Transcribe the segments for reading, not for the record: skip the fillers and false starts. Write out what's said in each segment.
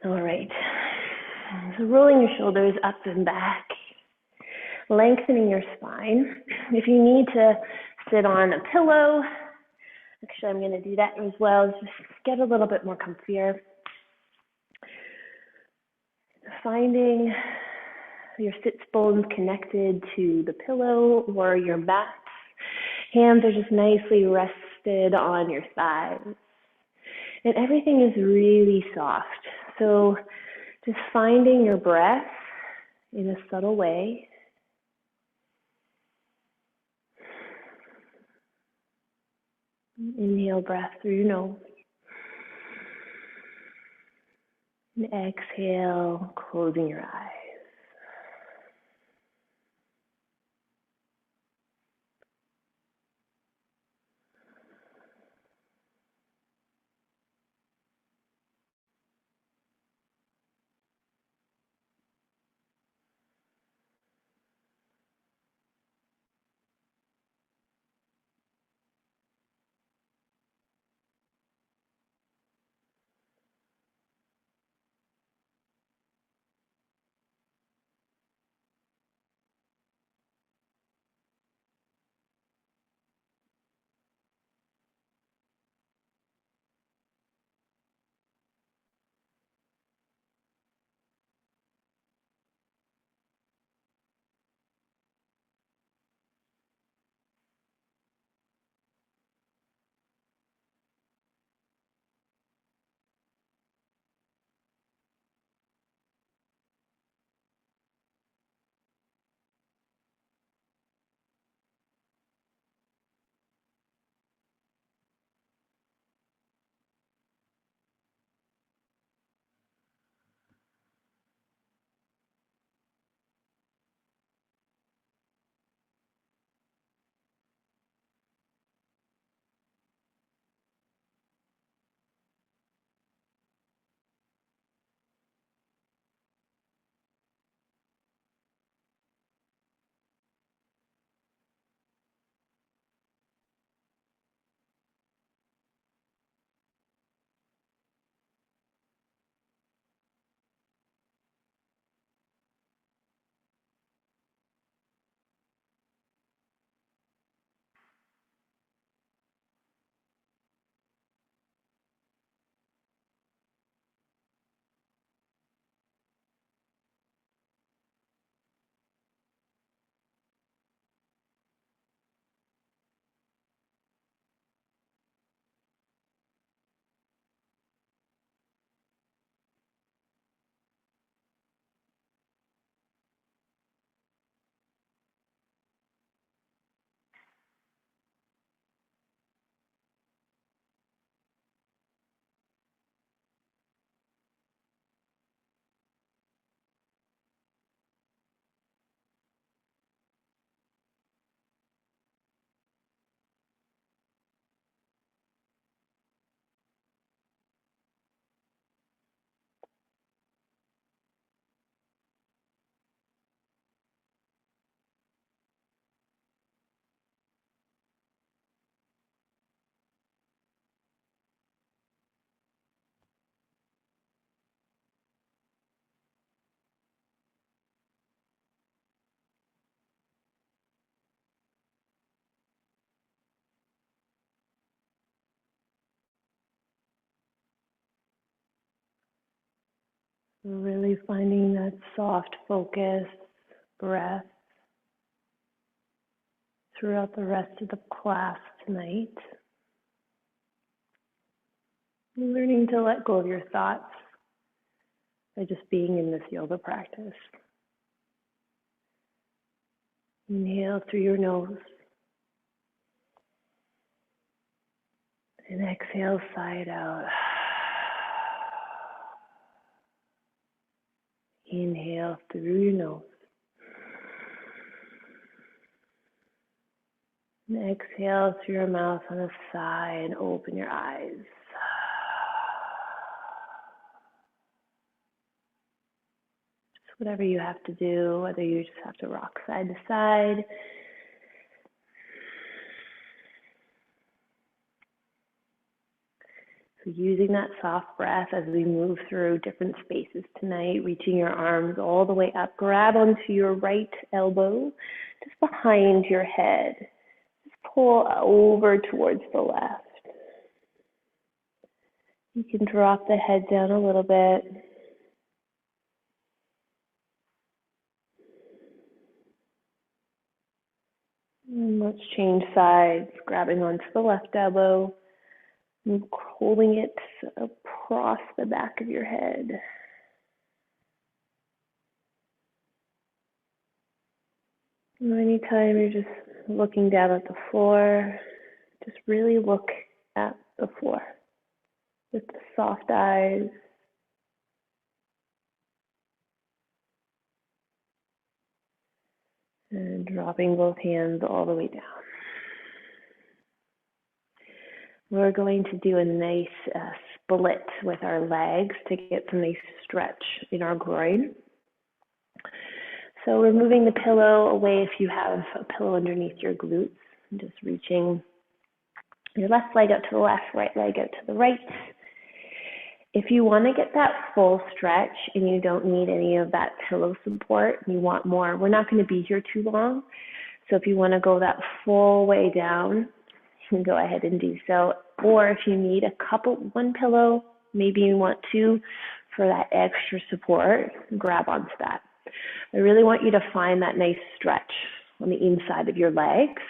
All right. So rolling your shoulders up and back, lengthening your spine. If you need to sit on a pillow, actually I'm going to do that as well, just get a little bit more comfier. Finding your sits bones connected to the pillow or your mat. Hands are just nicely rested on your thighs. And everything is really soft. So just finding your breath in a subtle way. Inhale breath through your nose. And exhale, closing your eyes. Really finding that soft focus breath throughout the rest of the class tonight. Learning to let go of your thoughts by just being in this yoga practice. Inhale through your nose and exhale, sigh it out. Inhale through your nose. And exhale through your mouth on a sigh and open your eyes. Just whatever you have to do, whether you just have to rock side to side. So using that soft breath as we move through different spaces tonight, reaching your arms all the way up. Grab onto your right elbow, just behind your head. Just pull over towards the left. You can drop the head down a little bit. And let's change sides, grabbing onto the left elbow and holding it across the back of your head. And anytime you're just looking down at the floor, just really look at the floor with the soft eyes. And dropping both hands all the way down. We're going to do a nice split with our legs to get some nice stretch in our groin. So we're moving the pillow away if you have a pillow underneath your glutes. And just reaching your left leg out to the left, right leg out to the right. If you want to get that full stretch and you don't need any of that pillow support, you want more, we're not going to be here too long. So if you want to go that full way down, you can go ahead and do so. Or if you need one pillow, maybe you want two for that extra support, grab onto that. I really want you to find that nice stretch on the inside of your legs.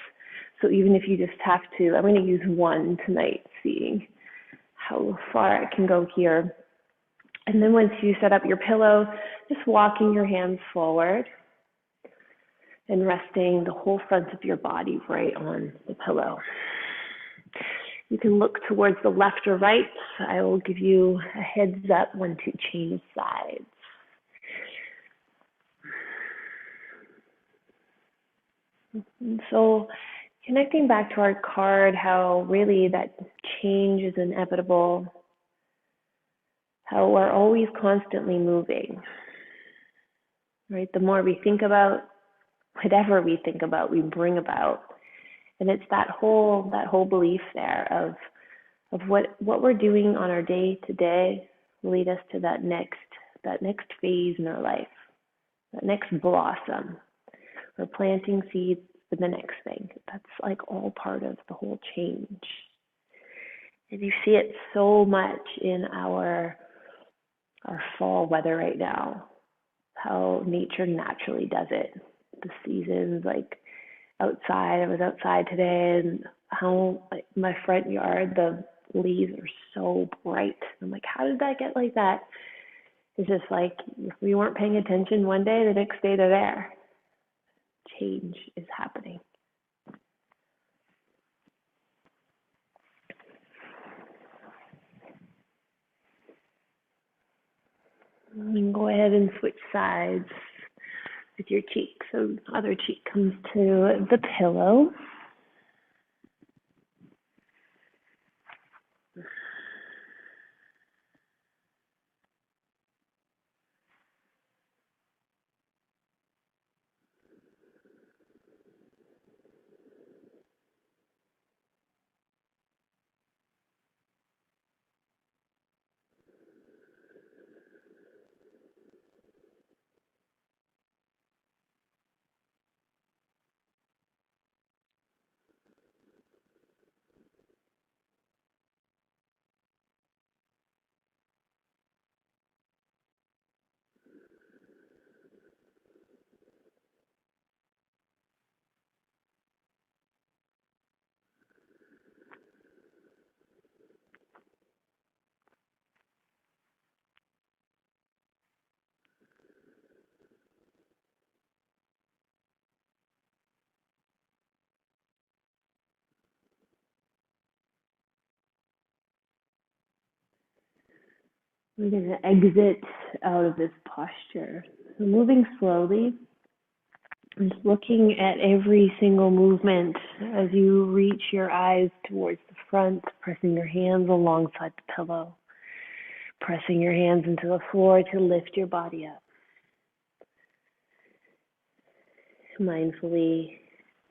So even if you just have to, I'm going to use one tonight, seeing how far I can go here. And then once you set up your pillow, just walking your hands forward and resting the whole front of your body right on the pillow. You can look towards the left or right. I will give you a heads up when to change sides. And so connecting back to our card, how really that change is inevitable, how we're always constantly moving, right? The more we think about, whatever we think about, we bring about. And it's that whole belief there of what we're doing on our day to day will lead us to that next phase in our life, that next blossom. We're planting seeds for the next thing. That's like all part of the whole change. And you see it so much in our fall weather right now, how nature naturally does it. The seasons, like outside, I was outside today, and how like my front yard, the leaves are so bright. I'm like, how did that get like that? It's just like, if we weren't paying attention one day, the next day they're there. Change is happening. And go ahead and switch sides with your cheek. So other cheek comes to the pillow. We're going to exit out of this posture. So moving slowly, just looking at every single movement as you reach your eyes towards the front, pressing your hands alongside the pillow, pressing your hands into the floor to lift your body up. Mindfully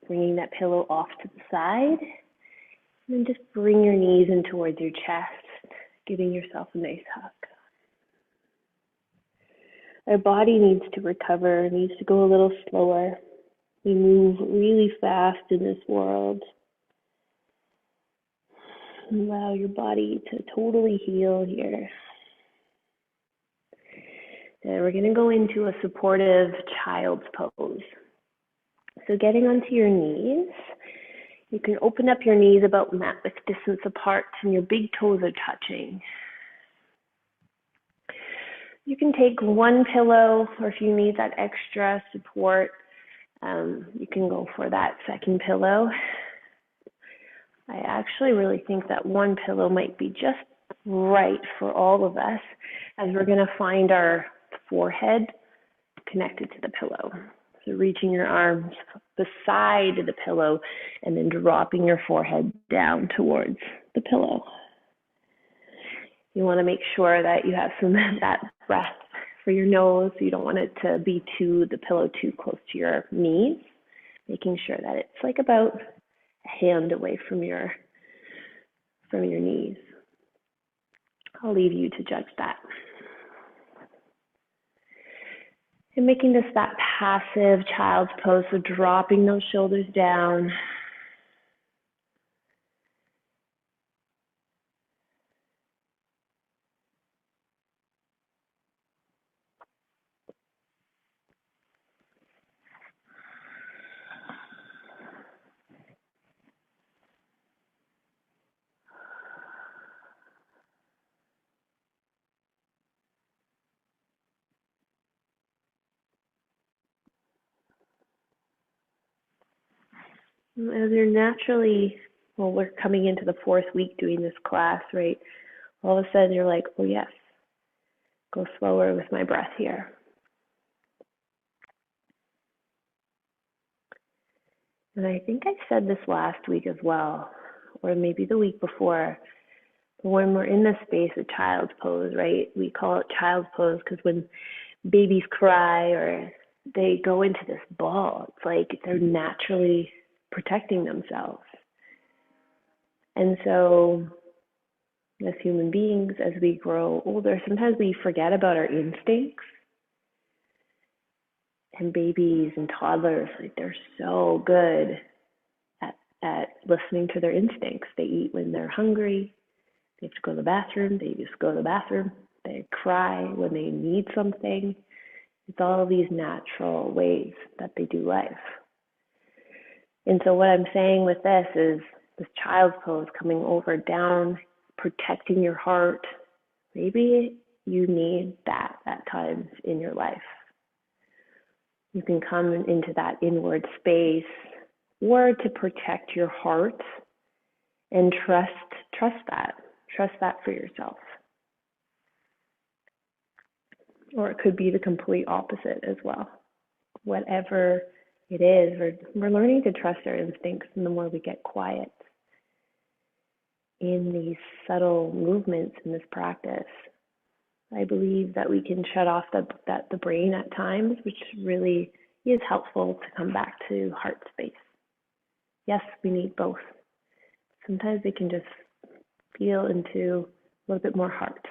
bringing that pillow off to the side, and then just bring your knees in towards your chest. giving yourself a nice hug. Our body needs to recover, needs to go a little slower. We move really fast in this world. Allow your body to totally heal here. And we're going to go into a supportive child's pose. So getting onto your knees, you can open up your knees about mat width distance apart and your big toes are touching. You can take one pillow, or if you need that extra support, you can go for that second pillow. I actually really think that one pillow might be just right for all of us, as we're going to find our forehead connected to the pillow. So reaching your arms beside the pillow and then dropping your forehead down towards the pillow. You want to make sure that you have some of that breath for your nose. So you don't want it to be the pillow too close to your knees. Making sure that it's like about a hand away from your knees. I'll leave you to judge that. And making this that passive child's pose, so dropping those shoulders down. As you're naturally, we're coming into the 4th week doing this class, right? All of a sudden you're like, oh yes, go slower with my breath here. And I think I said this last week as well, or maybe the week before, but when we're in this space of child's pose, right? We call it child's pose because when babies cry or they go into this ball, it's like they're naturally protecting themselves. And so as human beings, as we grow older, sometimes we forget about our instincts. And babies and toddlers, like they're so good at listening to their instincts. They eat when they're hungry. They have to go to the bathroom. They just go to the bathroom. They cry when they need something. It's all these natural ways that they do life. And so what I'm saying with this is this child's pose, coming over, down, protecting your heart. Maybe you need that at times in your life. You can come into that inward space or to protect your heart and trust that. Trust that for yourself. Or it could be the complete opposite as well. Whatever it is, we're learning to trust our instincts, and the more we get quiet in these subtle movements in this practice, I believe that we can shut off the brain at times, which really is helpful to come back to heart space. Yes, we need both. Sometimes we can just feel into a little bit more heart.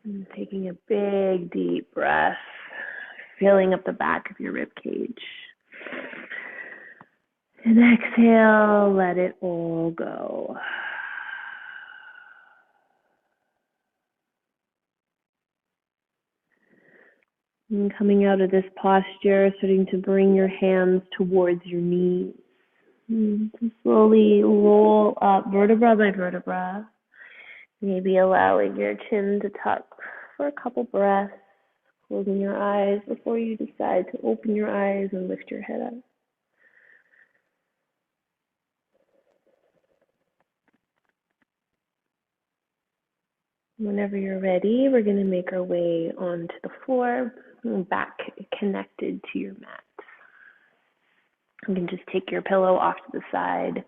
And taking a big, deep breath, filling up the back of your rib cage. And exhale, let it all go. And coming out of this posture, starting to bring your hands towards your knees. And slowly roll up vertebra by vertebra. Maybe allowing your chin to tuck for a couple breaths, closing your eyes before you decide to open your eyes and lift your head up. Whenever you're ready, we're going to make our way onto the floor, back connected to your mat. You can just take your pillow off to the side.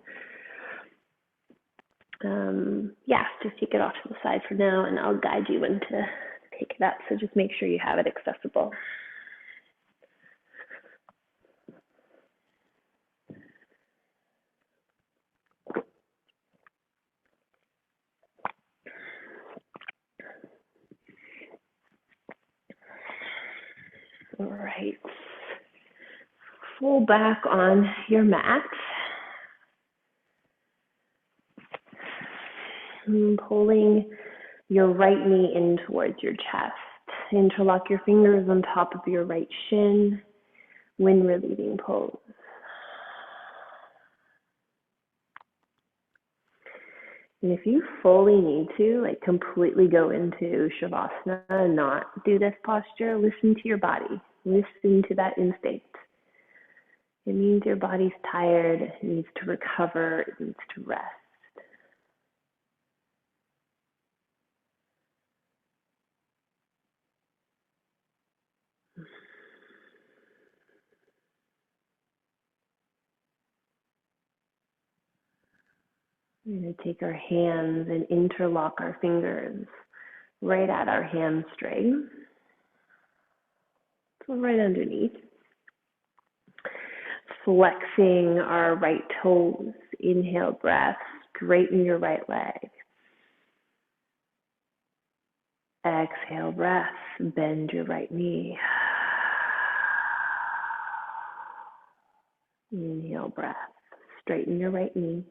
Just take it off to the side for now, and I'll guide you when to take it up. So just make sure you have it accessible. All right. Full back on your mat. And pulling your right knee in towards your chest. Interlock your fingers on top of your right shin. Wind relieving pose. And if you fully need to, like completely go into Shavasana and not do this posture, listen to your body. Listen to that instinct. It means your body's tired, it needs to recover, it needs to rest. We're going to take our hands and interlock our fingers right at our hamstring. So right underneath. Flexing our right toes. Inhale, breath. Straighten your right leg. Exhale, breath. Bend your right knee. Inhale, breath. Straighten your right knee.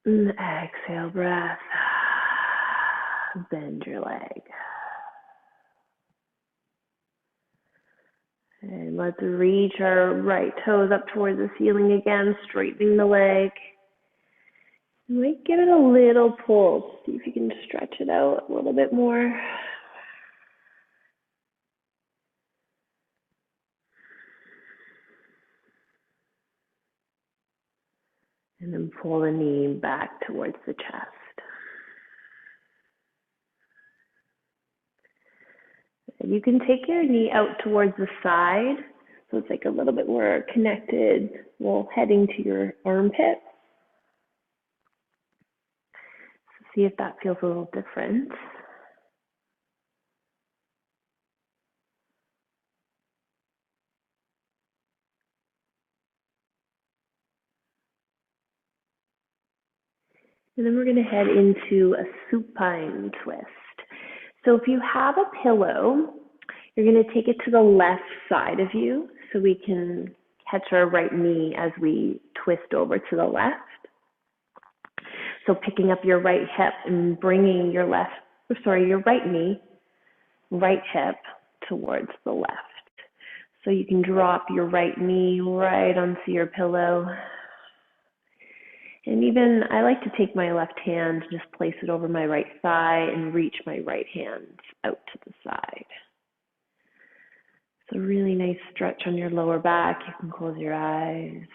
Exhale, breath. Bend your leg. And let's reach our right toes up towards the ceiling again, straightening the leg. You might give it a little pull. See if you can stretch it out a little bit more. And then pull the knee back towards the chest. And you can take your knee out towards the side, so it's like a little bit more connected, well, heading to your armpit. So see if that feels a little different. And then we're going to head into a supine twist. So if you have a pillow, you're going to take it to the left side of you so we can catch our right knee as we twist over to the left. So picking up your right hip and bringing your right knee, right hip towards the left. So you can drop your right knee right onto your pillow. And even I like to take my left hand, just place it over my right thigh and reach my right hand out to the side. It's a really nice stretch on your lower back. You can close your eyes.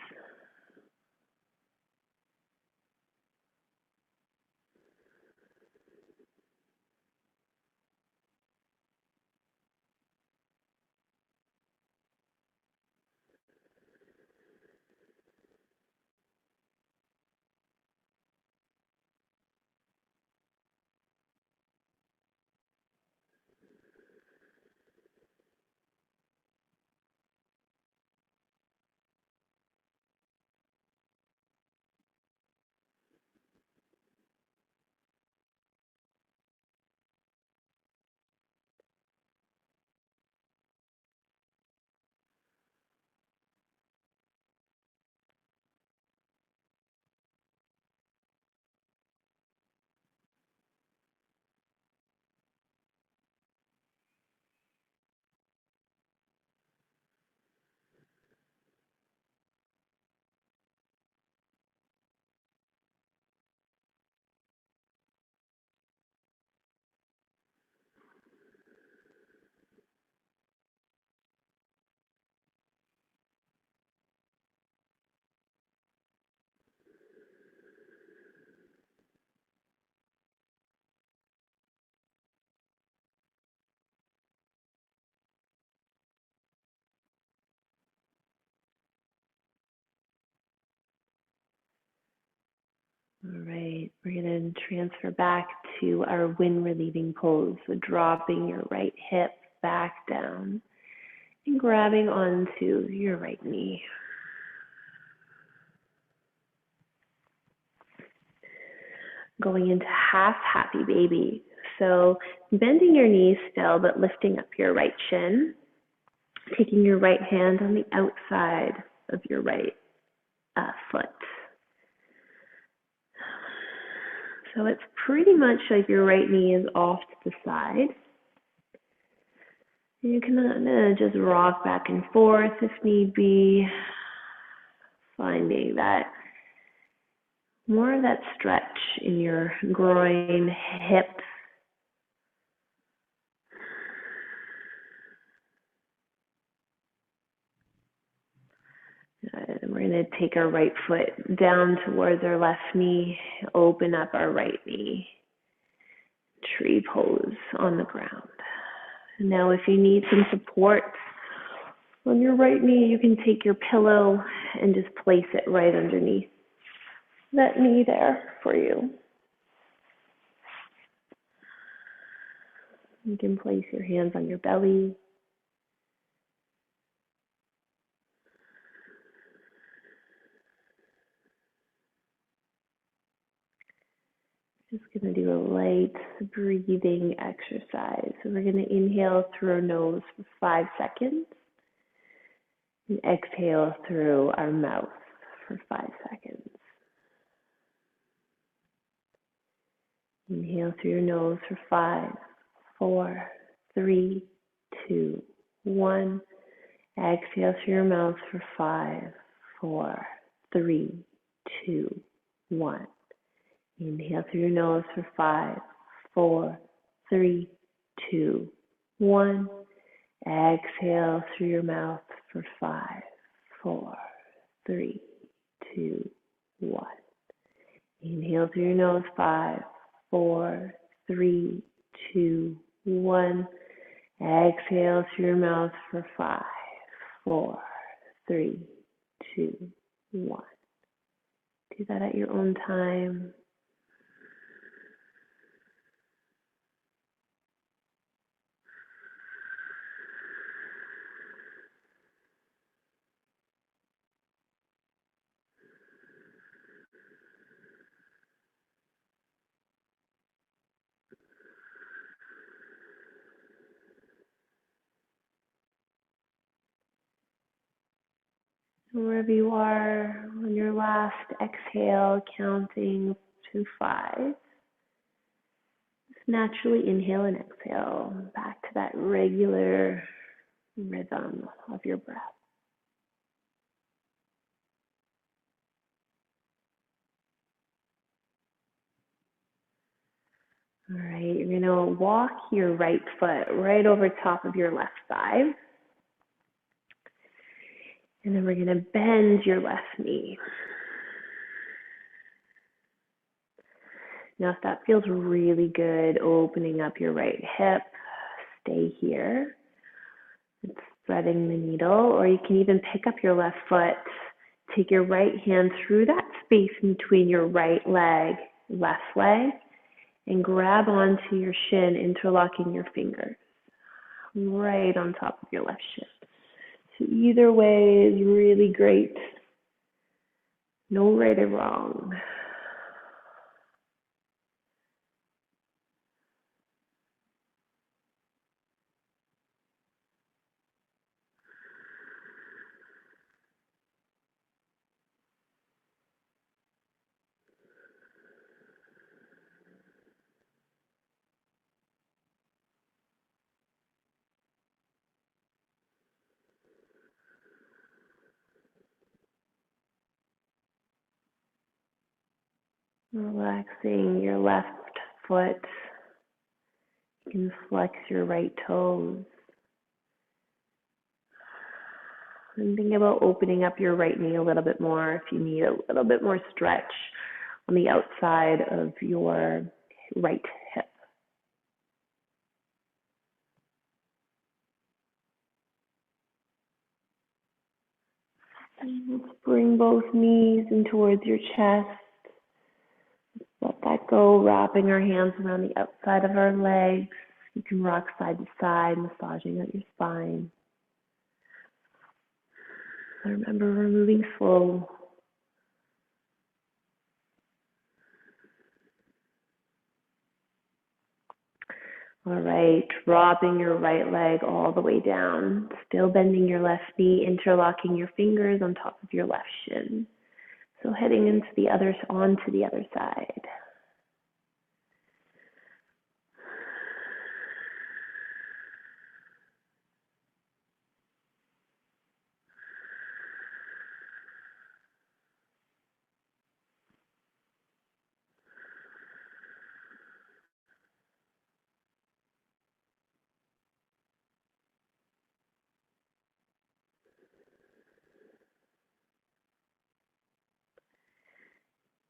All right, we're going to transfer back to our wind relieving pose. So dropping your right hip back down and grabbing onto your right knee. Going into half happy baby. So bending your knees still, but lifting up your right shin, taking your right hand on the outside of your right foot. So it's pretty much like your right knee is off to the side. You can just rock back and forth if need be, finding that more of that stretch in your groin, hips. We're going to take our right foot down towards our left knee, open up our right knee, tree pose on the ground. Now, if you need some support on your right knee, you can take your pillow and just place it right underneath that knee there for you. You can place your hands on your belly. Just going to do a light breathing exercise. So we're going to inhale through our nose for 5 seconds and exhale through our mouth for 5 seconds. Inhale through your nose for 5, 4, 3, 2, 1. Exhale through your mouth for 5, 4, 3, 2, 1. Inhale through your nose for 5, 4, 3, 2, 1. Exhale through your mouth for 5, 4, 3, 2, 1. Inhale through your nose, 5, 4, 3, 2, 1. Exhale through your mouth for 5, 4, 3, 2, 1. Do that at your own time. Wherever you are, on your last exhale, counting to 5, just naturally inhale and exhale back to that regular rhythm of your breath. All right, you're going to walk your right foot right over top of your left thigh. And then we're going to bend your left knee. Now, if that feels really good, opening up your right hip, stay here. It's threading the needle, or you can even pick up your left foot, take your right hand through that space between your right leg, left leg, and grab onto your shin, interlocking your fingers right on top of your left shin. So either way is really great. No right or wrong. Relaxing your left foot. You can flex your right toes. And think about opening up your right knee a little bit more if you need a little bit more stretch on the outside of your right hip. And let's bring both knees in towards your chest. So wrapping our hands around the outside of our legs. You can rock side to side, massaging out your spine. And remember, we're moving slow. All right, dropping your right leg all the way down. Still bending your left knee, interlocking your fingers on top of your left shin. So heading onto the other side.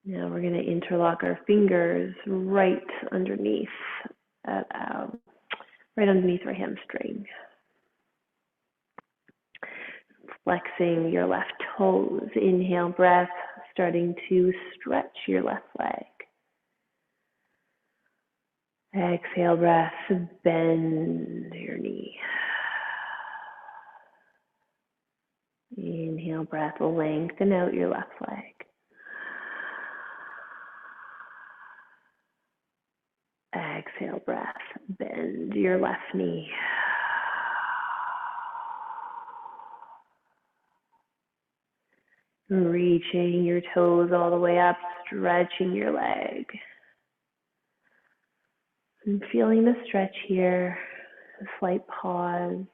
Now we're going to interlock our fingers right underneath our hamstring. Flexing your left toes. Inhale, breath, starting to stretch your left leg. Exhale, breath, bend your knee. Inhale, breath, lengthen out your left leg. Exhale, breath, bend your left knee. Reaching your toes all the way up, stretching your leg. And feeling the stretch here, a slight pause.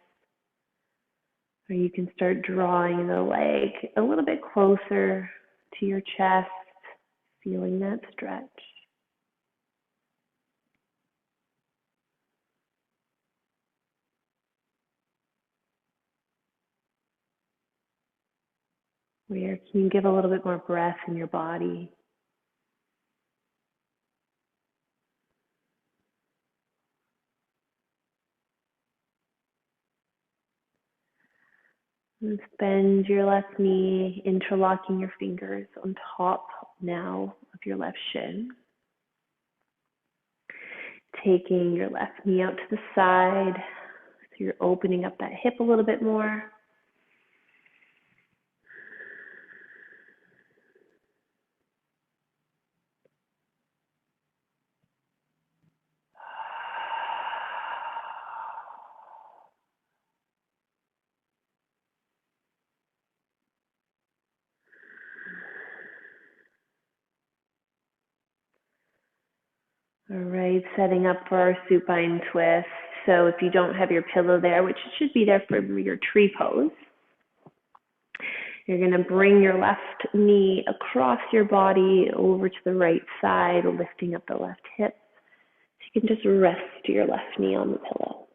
Or you can start drawing the leg a little bit closer to your chest, feeling that stretch. Where can you give a little bit more breath in your body? And bend your left knee, interlocking your fingers on top now of your left shin. Taking your left knee out to the side, so you're opening up that hip a little bit more. All right, setting up for our supine twist. So if you don't have your pillow there, which should be there for your tree pose, you're going to bring your left knee across your body over to the right side, lifting up the left hip. So you can just rest your left knee on the pillow.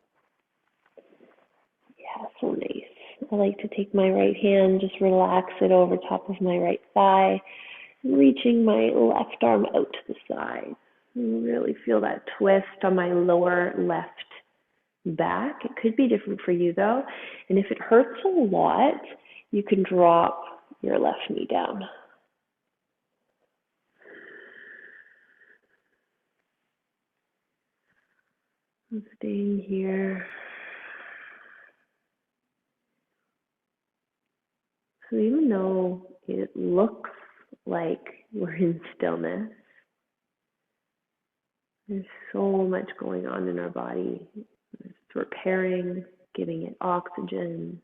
Yeah, so nice. I like to take my right hand, just relax it over top of my right thigh, reaching my left arm out to the side. Really feel that twist on my lower left back. It could be different for you though. And if it hurts a lot, you can drop your left knee down. I'm staying here. So even though it looks like we're in stillness, there's so much going on in our body. It's repairing, giving it oxygen.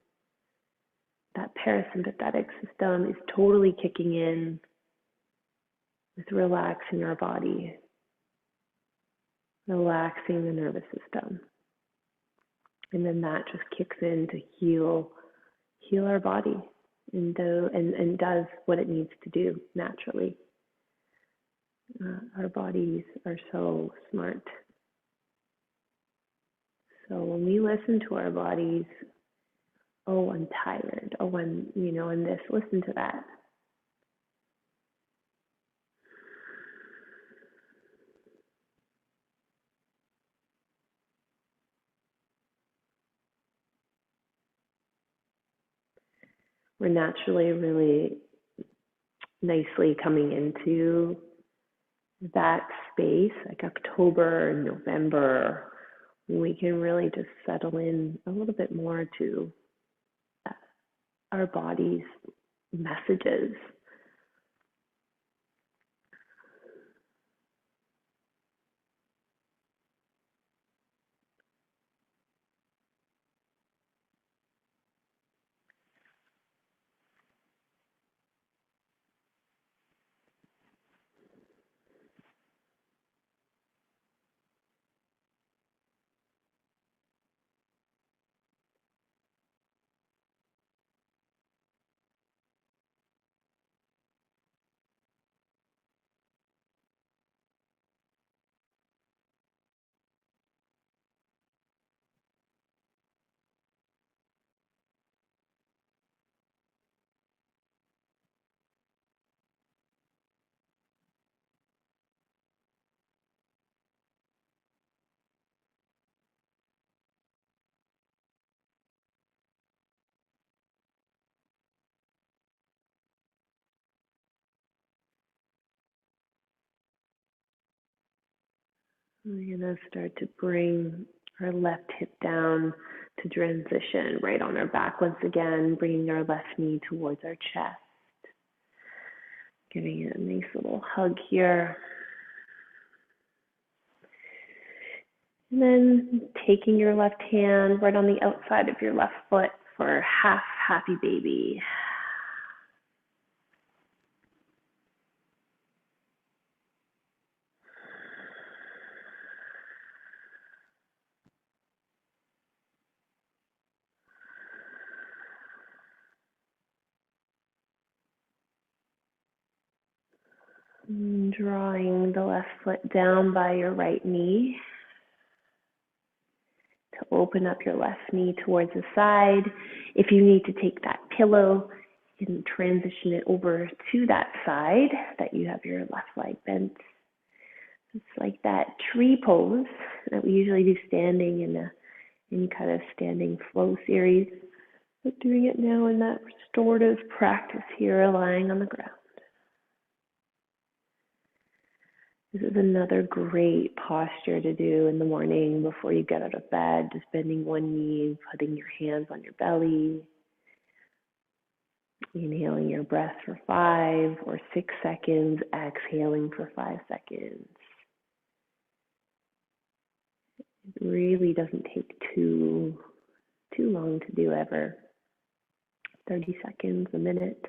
That parasympathetic system is totally kicking in with relaxing our body, relaxing the nervous system. And then that just kicks in to heal our body and does what it needs to do naturally. Our bodies are so smart. So when we listen to our bodies, oh, I'm tired. Oh, and this, listen to that. We're naturally really nicely coming into that space, like October and November, we can really just settle in a little bit more to our body's messages. We're going to start to bring our left hip down to transition right on our back once again, bringing our left knee towards our chest, giving it a nice little hug here. And then taking your left hand right on the outside of your left foot for half happy baby. And drawing the left foot down by your right knee to open up your left knee towards the side. If you need to take that pillow, you can transition it over to that side that you have your left leg bent. It's like that tree pose that we usually do standing in any kind of standing flow series. But doing it now in that restorative practice here, lying on the ground. This is another great posture to do in the morning before you get out of bed, just bending one knee, putting your hands on your belly, inhaling your breath for 5 or 6 seconds, exhaling for 5 seconds. It really doesn't take too long to do ever. 30 seconds, a minute.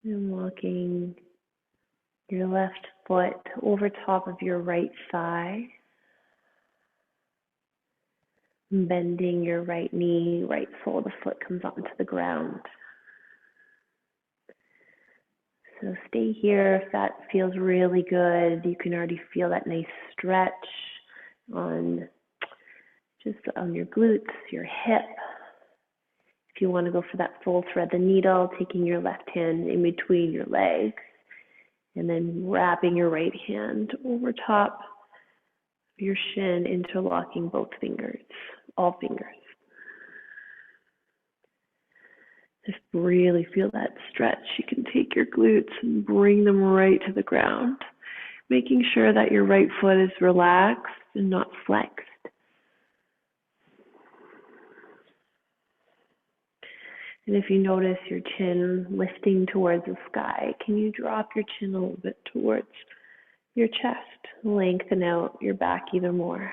And walking your left foot over top of your right thigh, bending your right knee, right sole of the foot comes onto the ground. So stay here if that feels really good. You can already feel that nice stretch on just on your glutes, your hip. If you want to go for that full thread the needle, taking your left hand in between your legs and then wrapping your right hand over top of your shin, interlocking both fingers, all fingers. Just really feel that stretch. You can take your glutes and bring them right to the ground, making sure that your right foot is relaxed and not flexed. And if you notice your chin lifting towards the sky, can you drop your chin a little bit towards your chest? Lengthen out your back even more.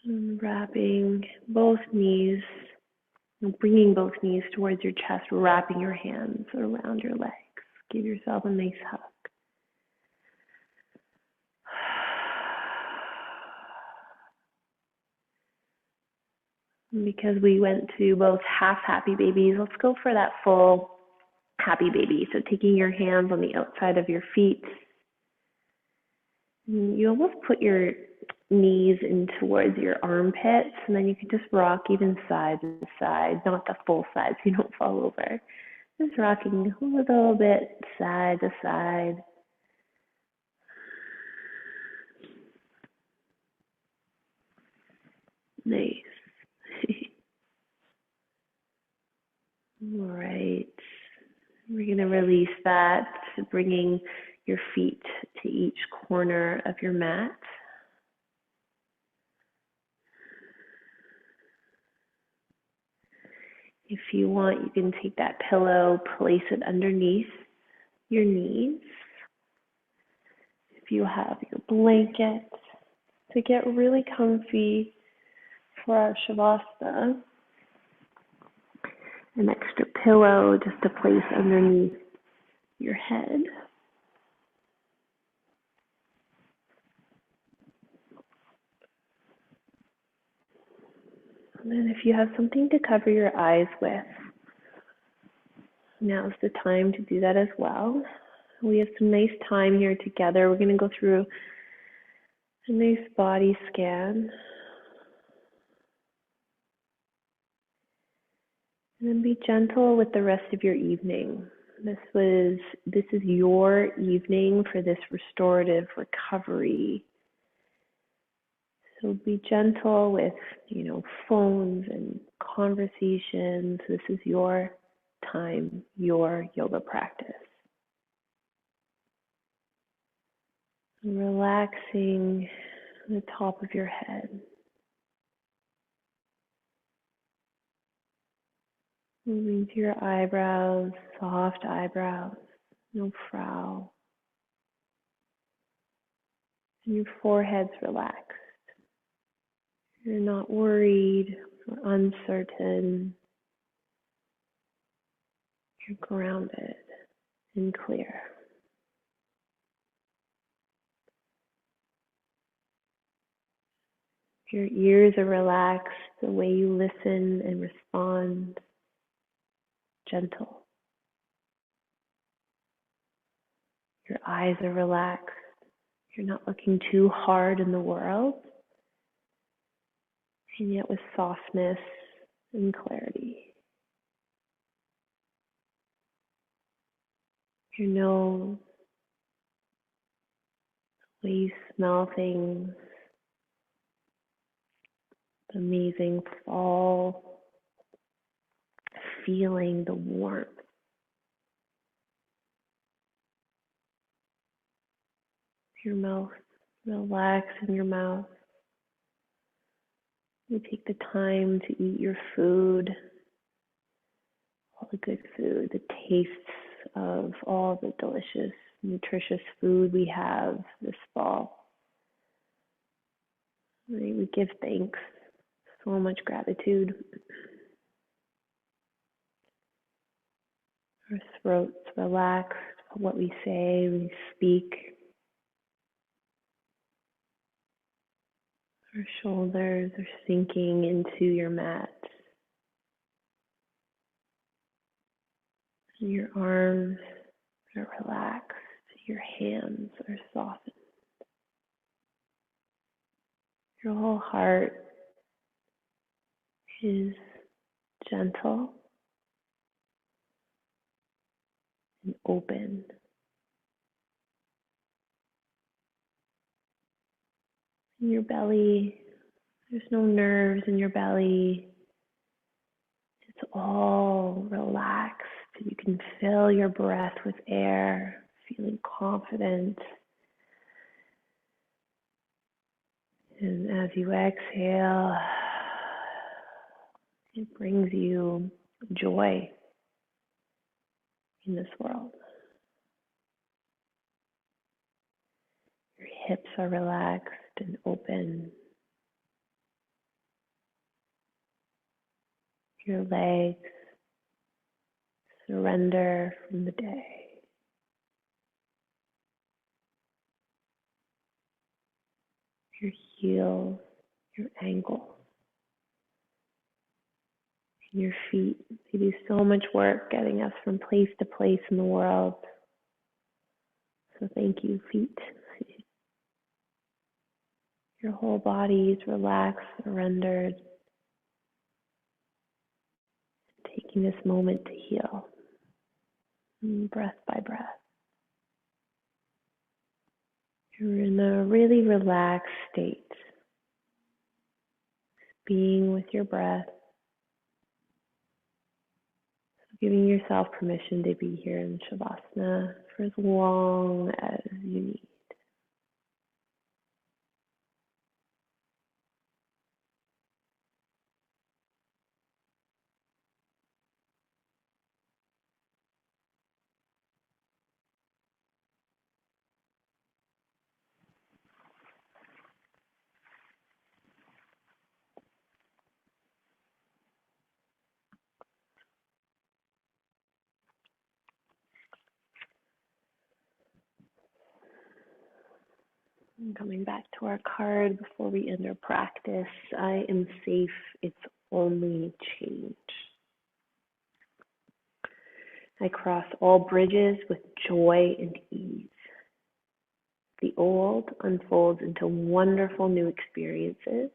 And wrapping both knees, bringing both knees towards your chest, wrapping your hands around your legs. Give yourself a nice hug. And because we went to both half happy babies, let's go for that full happy baby. So taking your hands on the outside of your feet. And you almost put your knees in towards your armpits, and then you can just rock even side to side, not the full side so you don't fall over. Just rocking a little bit side to side. Nice. All right. We're going to release that, bringing your feet to each corner of your mat. If you want, you can take that pillow, place it underneath your knees. If you have your blanket, to get really comfy for our Shavasana, an extra pillow just to place underneath your head. And then if you have something to cover your eyes with, now's the time to do that as well. We have some nice time here together. We're going to go through a nice body scan. And then be gentle with the rest of your evening. This is your evening for this restorative recovery. So be gentle with, phones and conversations. This is your time, your yoga practice. And relaxing the top of your head. Moving to your eyebrows, soft eyebrows, no frown. And your forehead's relaxed. You're not worried or uncertain. You're grounded and clear. Your ears are relaxed, the way you listen and respond, gentle. Your eyes are relaxed. You're not looking too hard in the world, and yet with softness and clarity. Your nose, the way you smell things, the amazing fall, feeling the warmth. Your mouth, relax in your mouth. You take the time to eat your food, all the good food, the tastes of all the delicious, nutritious food we have this fall. We give thanks, so much gratitude. Our throats relaxed, what we say, we speak. Our shoulders are sinking into your mat. And your arms are relaxed. Your hands are softened. Your whole heart is gentle and open. In your belly, there's no nerves in your belly. It's all relaxed. You can fill your breath with air, feeling confident. And as you exhale, it brings you joy in this world. Your hips are relaxed and open. Your legs surrender from the day. Your heels, your ankles, and your feet. They do so much work getting us from place to place in the world. So thank you, feet. Your whole body is relaxed, surrendered, taking this moment to heal, breath by breath. You're in a really relaxed state, being with your breath, giving yourself permission to be here in Shavasana for as long as you need. Coming back to our card before we end our practice, I am safe, it's only change. I cross all bridges with joy and ease. The old unfolds into wonderful new experiences.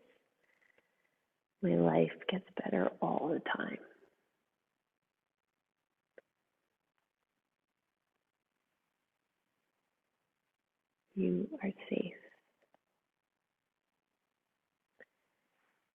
My life gets better all the time. You are safe.